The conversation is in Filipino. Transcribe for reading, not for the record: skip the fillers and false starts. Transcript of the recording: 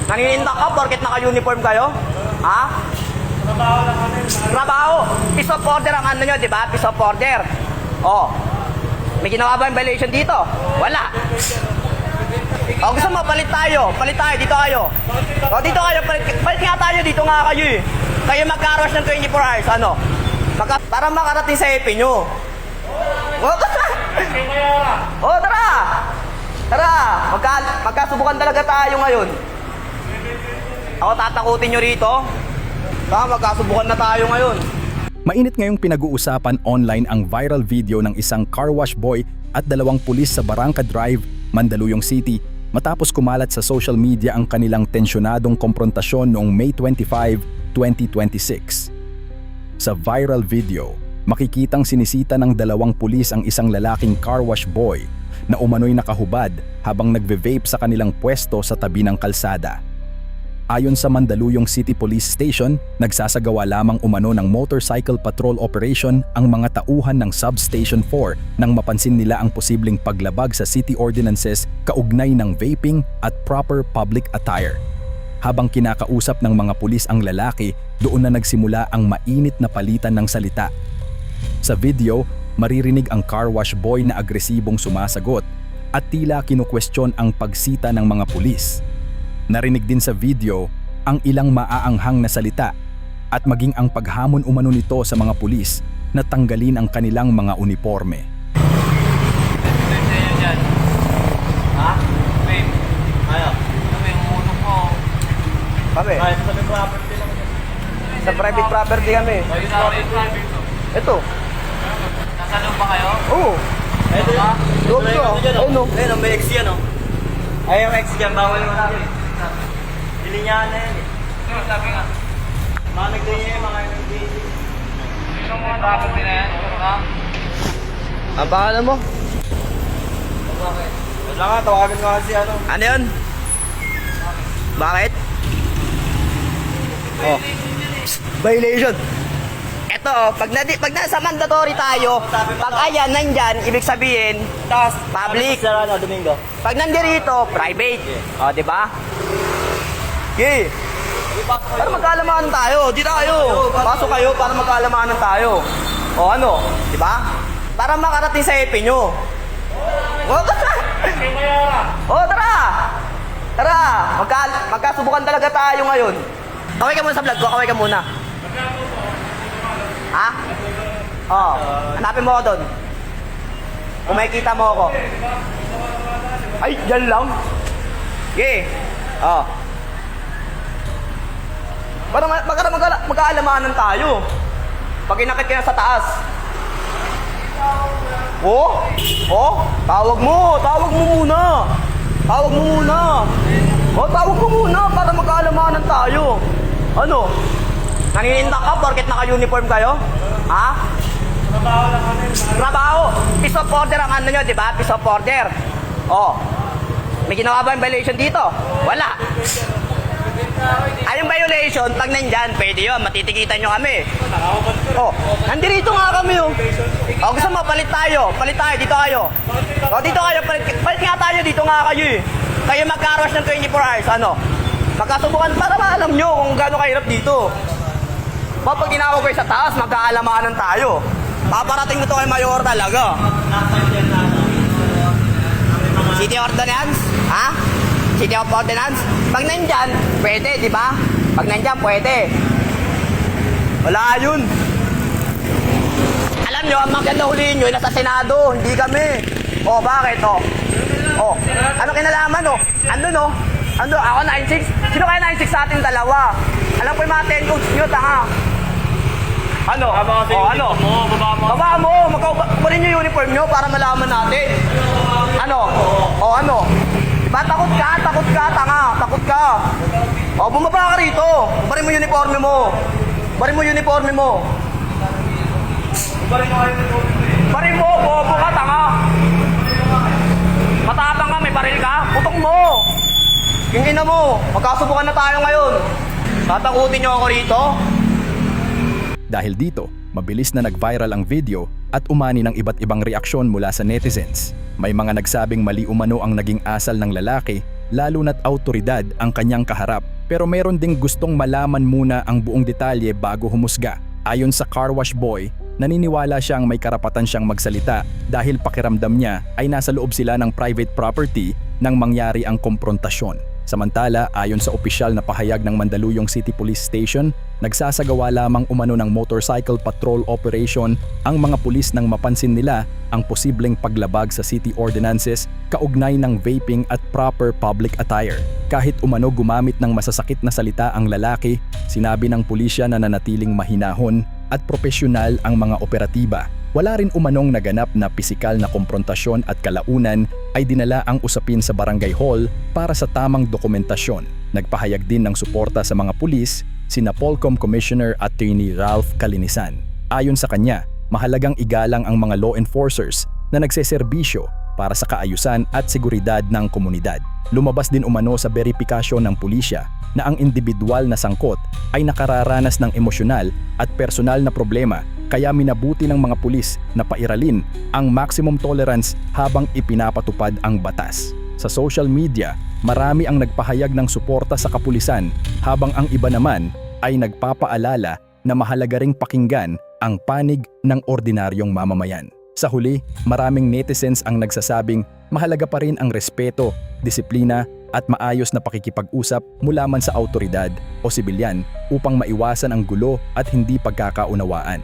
Naninindak ka porket naka-uniform kayo? Ha? Trabaho lang kami. Trabaho. Piece of order ang ano nyo, di ba? Piece of order. Oh. May ginawa ba yung violation dito? Wala. O gusto mo, palit tayo. Palit tayo, dito kayo. O dito kayo, palit nga tayo, dito nga kayo eh. Kayo magkaros ng 24 hours, ano? Para makarating sa EP nyo. O, tara! O, tara! Tara! Magkasubukan talaga tayo ngayon. Ako tatakutin nyo rito. Magkasubukan na tayo ngayon. Mainit ngayong pinag-uusapan online ang viral video ng isang car wash boy at dalawang pulis sa Barangka Drive, Mandaluyong City matapos kumalat sa social media ang kanilang tensyonadong komprontasyon noong May 25, 2026. Sa viral video, makikitang sinisita ng dalawang pulis ang isang lalaking car wash boy na umano'y nakahubad habang nagve-vape sa kanilang pwesto sa tabi ng kalsada. Ayon sa Mandaluyong City Police Station, nagsasagawa lamang umano ng motorcycle patrol operation ang mga tauhan ng Substation 4 nang mapansin nila ang posibleng paglabag sa city ordinances kaugnay ng vaping at proper public attire. Habang kinakausap ng mga pulis ang lalaki, doon na nagsimula ang mainit na palitan ng salita. Sa video, maririnig ang car wash boy na agresibong sumasagot at tila kinukwestiyon ang pagsita ng mga pulis. Narinig din sa video ang ilang maaanghang na salita at maging ang paghamon umano nito sa mga pulis na tanggalin ang kanilang mga uniforme. Ha? Babe. Ano? Ano yung uno ko? Kami, Kahit sa may property lang. sa private property kami. Ayun na rin. Ito. Nasa loob ba kayo? Oo. Ito ba? Loob to. Ayun no. Ayun, may ex yan, oh. Ay, yung ex dyan, bawal yung natin. Hilinyahan na yan, eh. Ano sabi nga? Mga nag-day mga nag-day. Sino mga property na yan? Ha? Ang pangalan mo? Bakit? Wala nga, tawagan nga kasi ano. Ano yun? Bakit? Oh. Violation. Ito, pag nasa mandatory tayo, pag ayan, nandyan, ibig sabihin, public. Sa ano, Domingo? Pag nandirito, private. O, di ba? Okay. Para magkaalamanan tayo. Di tayo. Pasok kayo para magkaalamanan tayo. O ano? Di ba? Para makarating sa EP nyo. O, tara! O, tara! Tara! Magkasubukan talaga tayo ngayon. Kaway ka muna sa vlog ko. Kaway ka muna. Ha? Oo. Hanapin mo ako doon. Kung makikita mo ako. Ay, dyan lang. Okay. Oo. Para magkaalamanan tayo. Pag inakit ka na sa taas. Oh? Oh? Tawag mo muna. Tawag mo muna. Oh, tawag mo muna para magkaalamanan tayo. Ano? Naninindak ka porket naka-uniform kayo? Ha? Trabaho lang kami. Trabaho. Piece of order ang ano nyo, di ba? Piece of order. Oh. May ginawa ba yung violation dito? Wala. Ay, yung violation, pag nandyan, pwede yun. Matitikitan nyo kami. Oh, nandirito nga kami, oh. Oh, gusto mo, palit tayo. Palit tayo, dito kayo. Oh, dito kayo, palit nga tayo, dito nga kayo, eh. Kayo magkaros ng 24 hours, ano? Magkasubukan para maalam nyo kung gaano kahirap dito. Pag ginawag kayo sa taas, magkaalamanan tayo. Paparating mo to kay Mayor talaga. City Ordinance? Ha? City of Ordinance? Pag nandyan, pwede, di ba? Pag nandyan, pwede. Wala yun. Alam nyo, ang maganda huliin nyo, nasa Senado, hindi kami. O, bakit? O, ano kinalaman, o? Ano, no? Ano, ako 9-6? Sino kaya 9-6 sa ating dalawa? Alam ko yung mga 10 codes nyo, tanga. Ano? O, ano? Baba mo. Magkukunin nyo yung uniform nyo para malaman natin. Ano? O, ano? Diba takot ka, tanga. Takot ka. O, bumaba ka rito. Barin mo yung uniforme mo. Barin mo, bobo ka, tanga. Matapang ka, may baril ka. Putok mo. Kingin na mo. Magkasubukan na tayo ngayon. Tatakutin nyo ako rito. Dahil dito, mabilis na nag-viral ang video at umani ng iba't ibang reaksyon mula sa netizens. May mga nagsabing mali umano ang naging asal ng lalaki lalo na't autoridad ang kanyang kaharap. Pero meron ding gustong malaman muna ang buong detalye bago humusga. Ayon sa car wash boy, naniniwala siyang may karapatan siyang magsalita dahil pakiramdam niya ay nasa loob sila ng private property nang mangyari ang komprontasyon. Samantala, ayon sa opisyal na pahayag ng Mandaluyong City Police Station, nagsasagawa lamang umano ng motorcycle patrol operation ang mga pulis nang mapansin nila ang posibleng paglabag sa city ordinances kaugnay ng vaping at proper public attire. Kahit umano gumamit ng masasakit na salita ang lalaki, sinabi ng pulisya na nanatiling mahinahon at propesyonal ang mga operatiba. Wala rin umanong naganap na pisikal na komprontasyon at kalaunan ay dinala ang usapin sa barangay hall para sa tamang dokumentasyon. Nagpahayag din ng suporta sa mga pulis sina Polcom Commissioner Attorney Ralph Calinisan. Ayon sa kanya, mahalagang igalang ang mga law enforcers na nagseserbisyo para sa kaayusan at seguridad ng komunidad. Lumabas din umano sa beripikasyon ng pulisya na ang individual na sangkot ay nakararanas ng emosyonal at personal na problema, kaya minabuti ng mga pulis na pairalin ang maximum tolerance habang ipinapatupad ang batas. Sa social media, marami ang nagpahayag ng suporta sa kapulisan habang ang iba naman ay nagpapaalala na mahalaga ring pakinggan ang panig ng ordinaryong mamamayan. Sa huli, maraming netizens ang nagsasabing mahalaga pa rin ang respeto, disiplina at maayos na pakikipag-usap mula man sa autoridad o sibilyan upang maiwasan ang gulo at hindi pagkakaunawaan.